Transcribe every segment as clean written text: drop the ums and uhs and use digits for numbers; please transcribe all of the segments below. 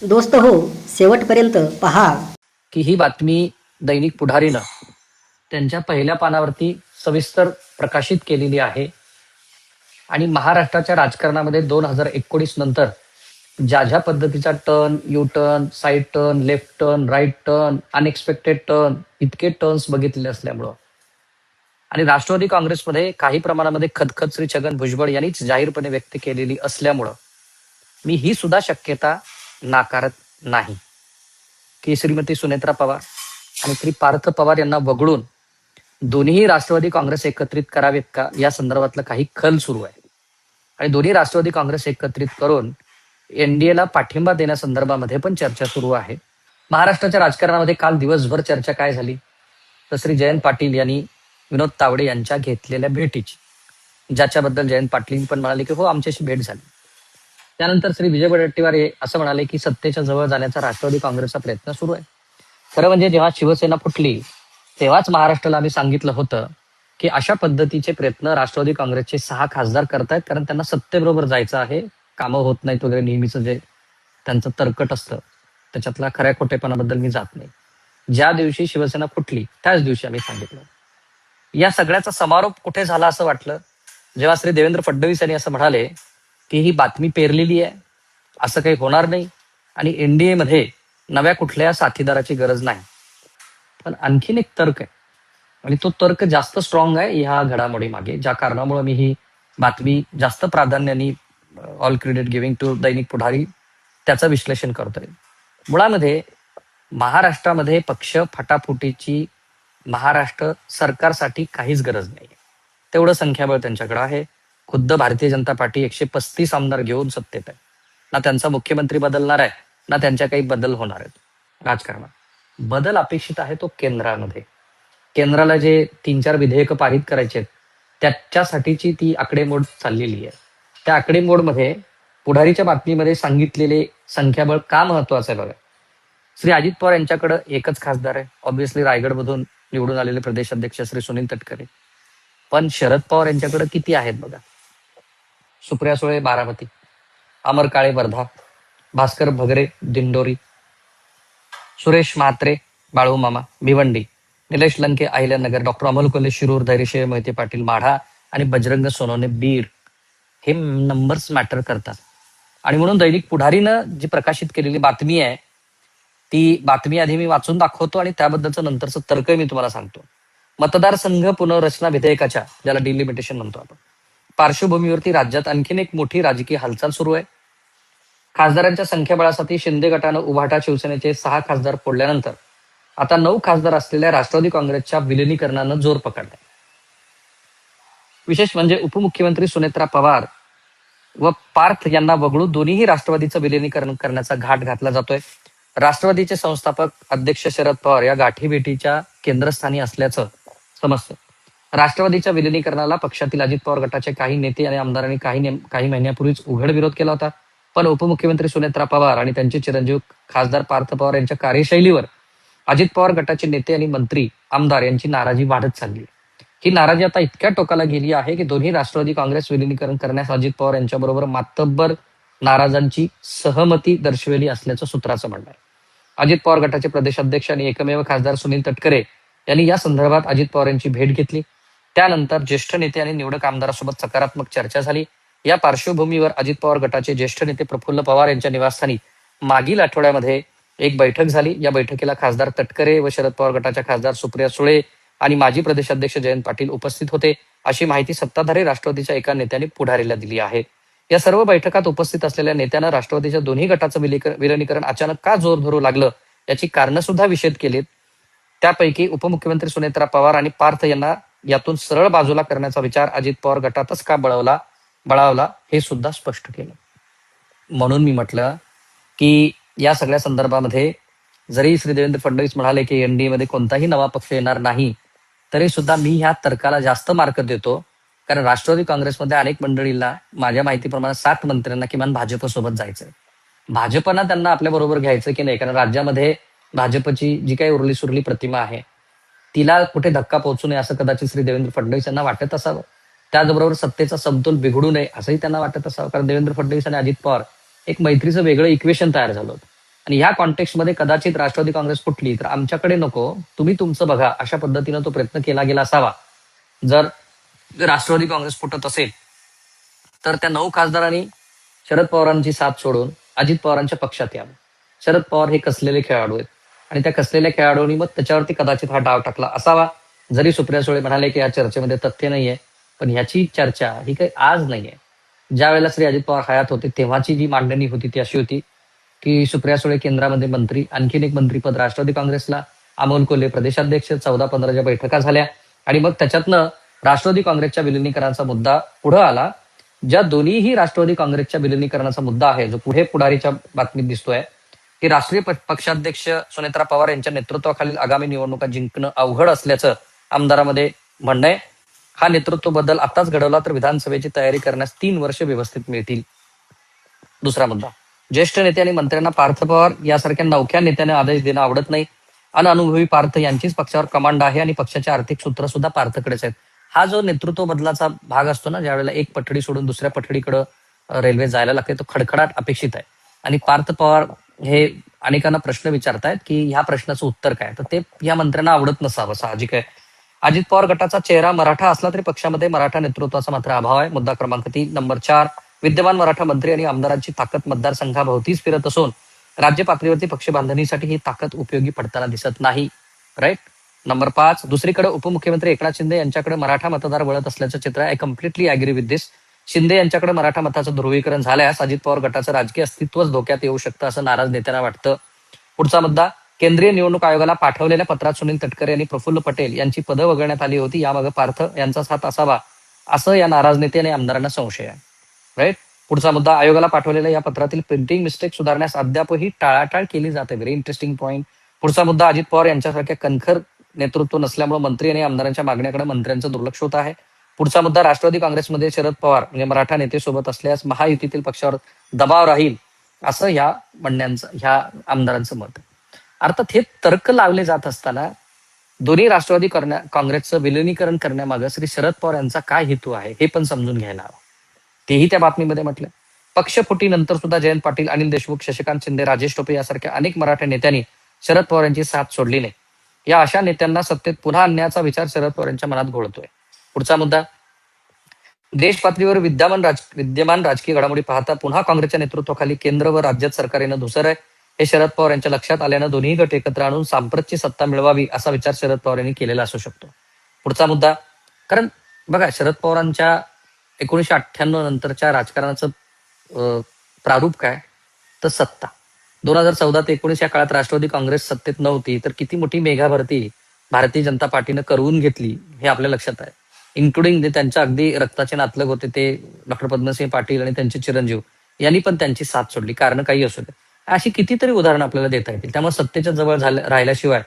दोस्त हो, शेवटपर्यंत पहा. की ही बातमी दैनिक पुढारीनं त्यांच्या पहिल्या पानावरती सविस्तर प्रकाशित केलेली आहे. आणि महाराष्ट्राच्या राजकारणामध्ये 2019 नंतर ज्या ज्या पद्धतीचा turn, U turn, side turn, left turn, right turn, unexpected turn, इतके टर्न्स बघितले असल्यामुळं आणि राष्ट्रवादी काँग्रेसमध्ये काही प्रमाणामध्ये खदखद श्री छगन भुजबळ यांनीच जाहीरपणे व्यक्त केलेली असल्यामुळं मी ही सुद्धा शक्यता नाकारत नाही की श्रीमती सुनेत्रा पवार आणि श्री पार्थ पवार यांना वगळून दोन्ही राष्ट्रवादी काँग्रेस एकत्रित करावेत का या संदर्भातलं काही खल सुरू आहे. आणि दोन्ही राष्ट्रवादी काँग्रेस एकत्रित करून एनडीएला पाठिंबा देण्यासंदर्भामध्ये पण चर्चा सुरू आहे. महाराष्ट्राच्या राजकारणामध्ये काल दिवसभर चर्चा काय झाली तर श्री जयंत पाटील यांनी विनोद तावडे यांच्या घेतलेल्या भेटीची, ज्याच्याबद्दल जयंत पाटील पण म्हणाले की हो आमच्याशी भेट झाली. त्यानंतर श्री विजय वडेट्टीवार हे असं म्हणाले की सत्तेच्या जवळ जाण्याचा राष्ट्रवादी काँग्रेसचा प्रयत्न सुरू आहे. खरं म्हणजे जेव्हा शिवसेना फुटली तेव्हाच महाराष्ट्राला आम्ही सांगितलं होतं की अशा पद्धतीचे प्रयत्न राष्ट्रवादी काँग्रेसचे 6 खासदार करतायत, कारण त्यांना सत्तेबरोबर जायचं आहे, कामं होत नाहीत वगैरे नेहमीचं जे त्यांचं तर्कट असतं त्याच्यातला खऱ्या खोटेपणाबद्दल मी जात नाही. ज्या दिवशी शिवसेना फुटली त्याच दिवशी आम्ही सांगितलं. या सगळ्याचा समारोप कुठे झाला असं वाटलं जेव्हा श्री देवेंद्र फडणवीस यांनी असं म्हणाले की ही बातमी पेरलेली आहे, असं काही होणार नाही आणि एनडीए मध्ये नव्या कुठल्या साथीदाराची गरज नाही. पण आणखीन एक तर्क आहे आणि तो तर्क जास्त स्ट्रॉंग आहे ह्या घडामोडी मागे, ज्या कारणामुळे मी ही बातमी जास्त प्राधान्याने ऑल क्रेडिट गिव्हिंग टू दैनिक पुढारी त्याचं विश्लेषण करतोय. मुळामध्ये महाराष्ट्रामध्ये पक्ष फटाफुटीची महाराष्ट्र सरकारसाठी काहीच गरज नाही. तेवढं संख्याबळ त्यांच्याकडे आहे. खुद्द भारतीय जनता पार्टी 135 आमदार घेऊन सत्तेत आहे. ना त्यांचा मुख्यमंत्री बदलणार आहे ना त्यांच्या काही बदल होणार आहेत राजकारणात. बदल अपेक्षित आहे तो केंद्रामध्ये. केंद्राला जे 3-4 विधेयकं पारित करायचे आहेत त्याच्यासाठीची ती आकडेमोड चाललेली आहे. त्या आकडेमोडमध्ये पुढारीच्या बातमीमध्ये सांगितलेले संख्याबळ का महत्वाचं आहे बघा. श्री अजित पवार यांच्याकडे एकच खासदार आहे, ऑब्व्हियसली रायगडमधून निवडून आलेले प्रदेश अध्यक्ष श्री सुनील तटकरे. पण शरद पवार यांच्याकडे किती आहेत बघा. सुप्रिया सुळे बारामती, अमर काळे वर्धा, भास्कर भगरे दिंडोरी, सुरेश म्हात्रे बाळूमामा भिवंडी, निलेश लंके अहिल्यानगर, डॉक्टर अमोल कोल्हे शिरूर, धैर्यशील मोहिते पाटील माढा आणि बजरंग सोनवणे बीड. हे नंबर्स मॅटर करतात. आणि म्हणून दैनिक पुढारीनं जी प्रकाशित केलेली बातमी आहे ती बातमी आधी मी वाचून दाखवतो आणि त्याबद्दलचं नंतरचं तर्क मी तुम्हाला सांगतो. मतदारसंघ पुनर्रचना विधेयकाच्या, ज्याला डिलिमिटेशन म्हणतो आपण, पार्श्वभूमीवरती राज्यात आणखीन एक मोठी राजकीय हालचाल सुरू आहे. खासदारांच्या संख्याबळासाठी शिंदे गटानं उभाटा शिवसेनेचे 6 खासदार फोडल्यानंतर आता 9 खासदार असलेल्या राष्ट्रवादी काँग्रेसच्या विलिनीकरणानं जोर पकडलाय. विशेष म्हणजे उपमुख्यमंत्री सुनेत्रा पवार व पार्थ यांना वगळून दोन्हीही राष्ट्रवादीचं विलिनीकरण करण्याचा घाट घातला जातोय. राष्ट्रवादीचे संस्थापक अध्यक्ष शरद पवार या गाठीभेटीच्या केंद्रस्थानी असल्याचं समजतं. राष्ट्रवादीच्या विलिनीकरणाला पक्षातील अजित पवार गटाचे काही नेते आणि आमदारांनी काही महिन्यापूर्वीच उघड विरोध केला होता. पण उपमुख्यमंत्री सुनेत्रा पवार आणि त्यांचे चिरंजीव खासदार पार्थ पवार यांच्या कार्यशैलीवर अजित पवार गटाचे नेते आणि मंत्री आमदार यांची नाराजी वाढत चालली. ही नाराजी आता इतक्या टोकाला गेली आहे की दोन्ही राष्ट्रवादी काँग्रेस विलिनीकरण करण्यास अजित पवार यांच्याबरोबर मातब्बर नाराजांची सहमती दर्शवली असल्याचं सूत्राचं म्हणणं आहे. अजित पवार गटाचे प्रदेश अध्यक्ष आणि एकमेव खासदार सुनील तटकरे यांनी या संदर्भात अजित पवार यांची भेट घेतली. त्यानंतर ज्येष्ठ नेते आणि निवडक आमदारांसोबत सकारात्मक चर्चा झाली. या पार्श्वभूमीवर अजित पवार गटाचे ज्येष्ठ नेते प्रफुल्ल पवार यांच्या निवासस्थानी मागील आठवड्यामध्ये एक बैठक झाली. या बैठकीला खासदार तटकरे व शरद पवार गटाच्या खासदार सुप्रिया सुळे आणि माजी प्रदेश अध्यक्ष जयंत पाटील उपस्थित होते, अशी माहिती सत्ताधारी राष्ट्रवादीच्या एका नेत्याने पुढारीला दिली आहे. या सर्व बैठकात उपस्थित असलेल्या नेत्यानं राष्ट्रवादीच्या दोन्ही गटाचं विलिनीकरण अचानक का जोर धरू लागलं याची कारणं सुद्धा विषद केलीत. त्यापैकी उपमुख्यमंत्री सुनेत्रा पवार आणि पार्थ यांना यातून सरळ बाजूला करण्याचा विचार अजित पवार गटातच का बळावला हे सुद्धा स्पष्ट केलं. म्हणून मी म्हटलं की या सगळ्या संदर्भामध्ये जरी श्री देवेंद्र फडणवीस म्हणाले की एनडीए मध्ये कोणताही नवा पक्ष येणार नाही, तरी सुद्धा मी ह्या तर्काला जास्त मार्क देतो. कारण राष्ट्रवादी काँग्रेसमध्ये अनेक मंडळींना, माझ्या माहितीप्रमाणे 7 मंत्र्यांना किमान भाजपसोबत जायचंय. भाजपना त्यांना आपल्या बरोबर घ्यायचं की नाही, कारण राज्यामध्ये भाजपची जी काही उरली सुरली प्रतिमा आहे तिला कुठे धक्का पोहोचू नये असं कदाचित श्री देवेंद्र फडणवीस यांना वाटत असावं. त्याचबरोबर सत्तेचा समतोल बिघडू नये असंही त्यांना वाटत असावं. कारण देवेंद्र फडणवीस आणि अजित पवार एक मैत्रीचं वेगळं इक्वेशन तयार झालं होतं. आणि ह्या कॉन्टेक्स्टमध्ये कदाचित राष्ट्रवादी काँग्रेस फुटली तर आमच्याकडे नको, तुम्ही तुमचं बघा, अशा पद्धतीनं तो प्रयत्न केला गेला असावा. जर राष्ट्रवादी काँग्रेस फुटत असेल तर त्या 9 खासदारांनी शरद पवारांची साथ सोडून अजित पवारांच्या पक्षात यावं. शरद पवार हे कसलेले खेळाडू आहेत आणि त्या कसलेल्या खेळाडूंनी मग त्याच्यावरती कदाचित हा डाव टाकला असावा. जरी सुप्रिया सुळे म्हणाले की या चर्चेमध्ये तथ्य नाहीये, पण ह्याची चर्चा ही काही आज नाहीये. ज्या वेळेला श्री अजित पवार हयात होते तेव्हाची जी मांडणी होती ती अशी होती की सुप्रिया सुळे केंद्रामध्ये मंत्री, आणखीन एक मंत्रीपद राष्ट्रवादी काँग्रेसला, अमोल कोल्हे प्रदेशाध्यक्ष, 14-15 बैठका झाल्या आणि मग त्याच्यातनं राष्ट्रवादी काँग्रेसच्या विलिनीकरणाचा मुद्दा पुढे आला. ज्या दोन्हीही राष्ट्रवादी काँग्रेसच्या विलिनीकरणाचा मुद्दा आहे जो पुढे पुढारीच्या बातमीत दिसतोय की राष्ट्रीय पक्षाध्यक्ष सुनेत्रा पवार यांच्या नेतृत्वाखालील आगामी निवडणुका जिंकणं अवघड असल्याचं आमदारामध्ये म्हणणं आहे. हा नेतृत्व बदल आताच घडवला तर विधानसभेची तयारी करण्यास 3 वर्ष व्यवस्थित मिळतील. दुसरा मुद्दा, ज्येष्ठ नेते आणि मंत्र्यांना पार्थ पवार यासारख्या नवख्या नेत्याने आदेश देणं आवडत नाही. अनुभवी पार्थ यांचीच पक्षावर कमांड आहे आणि पक्षाचे आर्थिक सूत्र सुद्धा पार्थकडेच आहेत. हा जो नेतृत्व बदलाचा भाग असतो ना, ज्यावेळेला एक पठडी सोडून दुसऱ्या पठडीकडे रेल्वे जायला लागते, तो खडखडाट अपेक्षित आहे. आणि पार्थ पवार हे अनेकांना प्रश्न विचारतायत की ह्या प्रश्नाचं उत्तर काय, तर ते या मंत्र्यांना आवडत नसावं, साहजिक आहे. अजित पवार गटाचा चेहरा मराठा असला तरी पक्षामध्ये मराठा नेतृत्वाचा मात्र अभाव आहे. मुद्दा क्रमांक 3. नंबर 4, विद्यमान मराठा मंत्री आणि आमदारांची ताकद मतदारसंघाभोवतीच फिरत असून राज्य पातळीवरती पक्ष बांधणीसाठी ही ताकद उपयोगी पडताना दिसत नाही. राईट. नंबर 5, दुसरीकडे उपमुख्यमंत्री एकनाथ शिंदे यांच्याकडे मराठा मतदार वळत असल्याचं चित्र आहे. आय कम्प्लिटली अग्री विथ दिस. शिंदे यांच्याकडे मराठा मताचं ध्रुवीकरण झाल्यास अजित पवार गटाचं राजकीय अस्तित्वच धोक्यात येऊ शकतं असं नाराज नेत्यांना वाटतं. पुढचा मुद्दा, केंद्रीय निवडणूक आयोगाला पाठवलेल्या पत्रात सुनील तटकरे आणि प्रफुल्ल पटेल यांची पदं वगळण्यात आली होती. यामागे पार्थ यांचा साथ असावा असं या नाराज नेते आणि आमदारांना संशय आहे. राईट. पुढचा मुद्दा, आयोगाला पाठवलेल्या या पत्रातील प्रिंटिंग मिस्टेक सुधारण्यास अद्यापही टाळाटाळ केली जाते. Very interesting point. पुढचा मुद्दा, अजित पवार यांच्यासारख्या कणखर नेतृत्व नसल्यामुळे मंत्री आणि आमदारांच्या मागण्याकडे मंत्र्यांचं दुर्लक्ष होत आहे. पुढचा मुद्दा, राष्ट्रवादी काँग्रेसमध्ये शरद पवार म्हणजे मराठा नेते सोबत असल्यास महायुतीतील पक्षावर दबाव राहील असं या म्हणण्याचं ह्या आमदारांचं मत. अर्थात हे तर्क लावले जात असताना दोन्ही राष्ट्रवादी काँग्रेसचं विलिनीकरण करण्यामागे श्री शरद पवार यांचा काय हेतू आहे हे पण समजून घ्यायला हवं. तेही त्या बातमीमध्ये म्हटलं. पक्षफुटीनंतर सुद्धा जयंत पाटील, अनिल देशमुख, शशिकांत शिंदे, राजेश टोपे यासारख्या अनेक मराठा नेत्यांनी शरद पवार यांची साथ सोडली नाही. या अशा नेत्यांना सत्तेत पुन्हा आणण्याचा विचार शरद पवार यांच्या मनात घोळतोय. पुढचा मुद्दा, देश पातळीवर विद्यमान राजकीय घडामोडी पाहता पुन्हा काँग्रेसच्या नेतृत्वाखाली केंद्र व राज्यात सरकार धुसर आहे हे शरद पवार यांच्या लक्षात आल्यानं दोन्ही गट एकत्र आणून सांप्रतची सत्ता मिळवावी असा विचार शरद पवार यांनी केलेला असू शकतो. पुढचा मुद्दा, कारण बघा शरद पवारांच्या 1998 नंतरच्या राजकारणाचं प्रारूप काय, तर सत्ता. 2014 ते 19 या काळात राष्ट्रवादी काँग्रेस सत्तेत नव्हती तर किती मोठी मेघा भरती भारतीय जनता पार्टीनं करवून घेतली हे आपल्या लक्षात आहे. इन्क्लुडिंग त्यांच्या अगदी रक्ताचे नातलग होते ते डॉक्टर पद्मसिंह पाटील आणि त्यांचे चिरंजीव यांनी पण त्यांची साथ सोडली, कारण काही असू दे. अशी कितीतरी उदाहरणं आपल्याला देता येतील. त्यामुळे सत्तेच्या जवळ राहिल्याशिवाय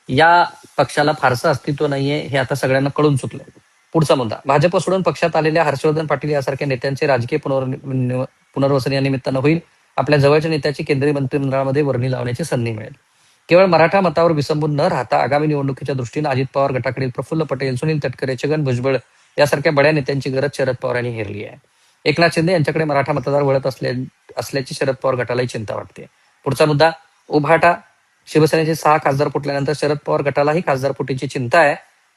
या पक्षाला फारसं अस्तित्व नाहीये हे आता सगळ्यांना कळून चुकलंय. पुढचा मुद्दा, भाजप सोडून पक्षात आलेल्या हर्षवर्धन पाटील यासारख्या नेत्यांचे राजकीय पुनर्वसन या निमित्तानं होईल. आपल्या जवळच्या नेत्याची केंद्रीय मंत्रिमंडळामध्ये वर्णी लावण्याची संधी मिळेल. केवळ मराठा मतावर विसंबून न राहता आगामी निवडणुकीच्या दृष्टीनं अजित पवार गटाकडील प्रफुल्ल पटेल, सुनील तटकरे, छगन भुजबळ यासारख्या बड्या नेत्यांची गरज शरद पवार यांनी हेरली आहे. एकनाथ शिंदे यांच्याकडे मराठा मतदार वळत असल्याची शरद पवार गटालाही चिंता वाटते. पुढचा मुद्दा, उभाटा शिवसेनेचे 6 खासदार फुटल्यानंतर शरद पवार गटालाही खासदार फुटीची चिंता आहे.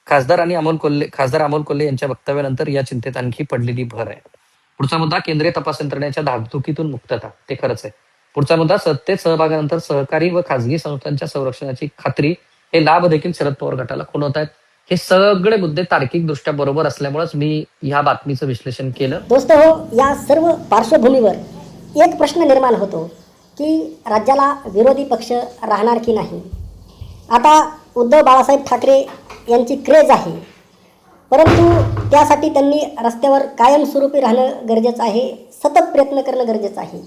खासदार अमोल कोल्हे यांच्या वक्तव्यानंतर या चिंतेत आणखी पडलेली भर आहे. पुढचा मुद्दा, केंद्रीय तपास यंत्रणेच्या धाकधुकीतून मुक्तता. ते खरंच आहे. पुढचा मुद्दा, सत्तेत सहभागानंतर सहकारी व खासगी संस्थांच्या संरक्षणाची खात्री हे लाभ देखील शरद पवार गटाला खुणवत आहेत. हे सगळे मुद्दे तार्किक दृष्ट्या बरोबर असल्यामुळेच मी ह्या बातमीचं विश्लेषण केलं. दोस्त हो, या सर्व पार्श्वभूमीवर एक प्रश्न निर्माण होतो की राज्याला विरोधी पक्ष राहणार की नाही. आता उद्धव बाळासाहेब ठाकरे यांची क्रेज आहे, परंतु त्यासाठी त्यांनी रस्त्यावर कायमस्वरूपी राहणं गरजेचं आहे, सतत प्रयत्न करणं गरजेचं आहे.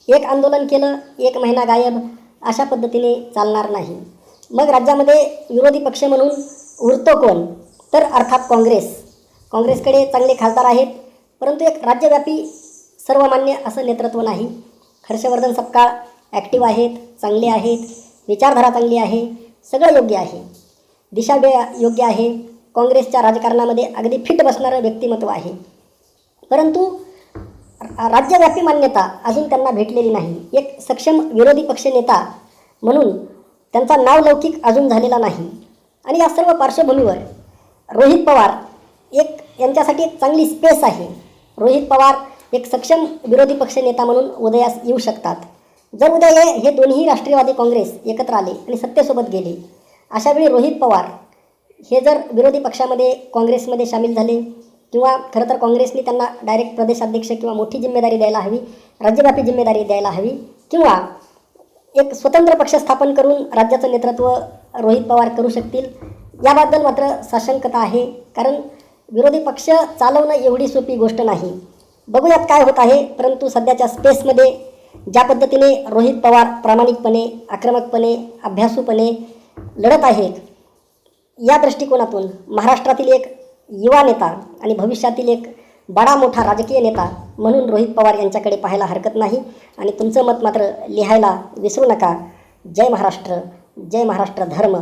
एक आंदोलन केलं, 1 महिना गायब, अशा पद्धतीने चालणार नाही. मग राज्यामध्ये विरोधी पक्ष म्हणून उरतो कोण, तर अर्थात काँग्रेसकडे चांगले खासदार आहेत, परंतु एक राज्यव्यापी सर्वमान्य असं नेतृत्व नाही. हर्षवर्धन सपकाळ ॲक्टिव्ह आहेत, चांगले आहेत, विचारधारा चांगली आहे, सगळं योग्य आहे, दिशा योग्य आहे, काँग्रेसच्या राजकारणामध्ये अगदी फिट बसणारं व्यक्तिमत्व आहे. परंतु राज्यव्यापी मान्यता अजून त्यांना भेटलेली नाही. एक सक्षम विरोधी पक्ष नेता म्हणून त्यांचा नावलौकिक अजून झालेला नाही. आणि या सर्व पार्श्वभूमीवर रोहित पवार यांच्यासाठी एक चांगली स्पेस आहे. रोहित पवार एक सक्षम विरोधी पक्ष नेता म्हणून उदयास येऊ शकतात. जर उद्या हे दोन्ही राष्ट्रीयवादी काँग्रेस एकत्र आले आणि सत्तेसोबत गेले, अशावेळी रोहित पवार हे जर विरोधी पक्षामध्ये काँग्रेसमध्ये सामील झाले, किंवा खरं तर काँग्रेसने त्यांना डायरेक्ट प्रदेशाध्यक्ष किंवा मोठी जिम्मेदारी द्यायला हवी, राज्यव्यापी जिम्मेदारी द्यायला हवी, किंवा एक स्वतंत्र पक्ष स्थापन करून राज्याचं नेतृत्व रोहित पवार करू शकतील, याबद्दल मात्र साशंकता आहे. कारण विरोधी पक्ष चालवणं एवढी सोपी गोष्ट नाही. बघूयात काय होत आहे. परंतु सध्याच्या स्पेसमध्ये ज्या पद्धतीने रोहित पवार प्रामाणिकपणे, आक्रमकपणे, अभ्यासूपणे लढत आहेत, या दृष्टिकोनातून महाराष्ट्रातील एक युवा नेता आणि भविष्यातील एक बडा मोठा राजकीय नेता म्हणून रोहित पवार यांच्याकडे पाहायला हरकत नाही. आणि तुमचं मत मात्र लिहायला विसरू नका. जय महाराष्ट्र, जय महाराष्ट्र धर्म.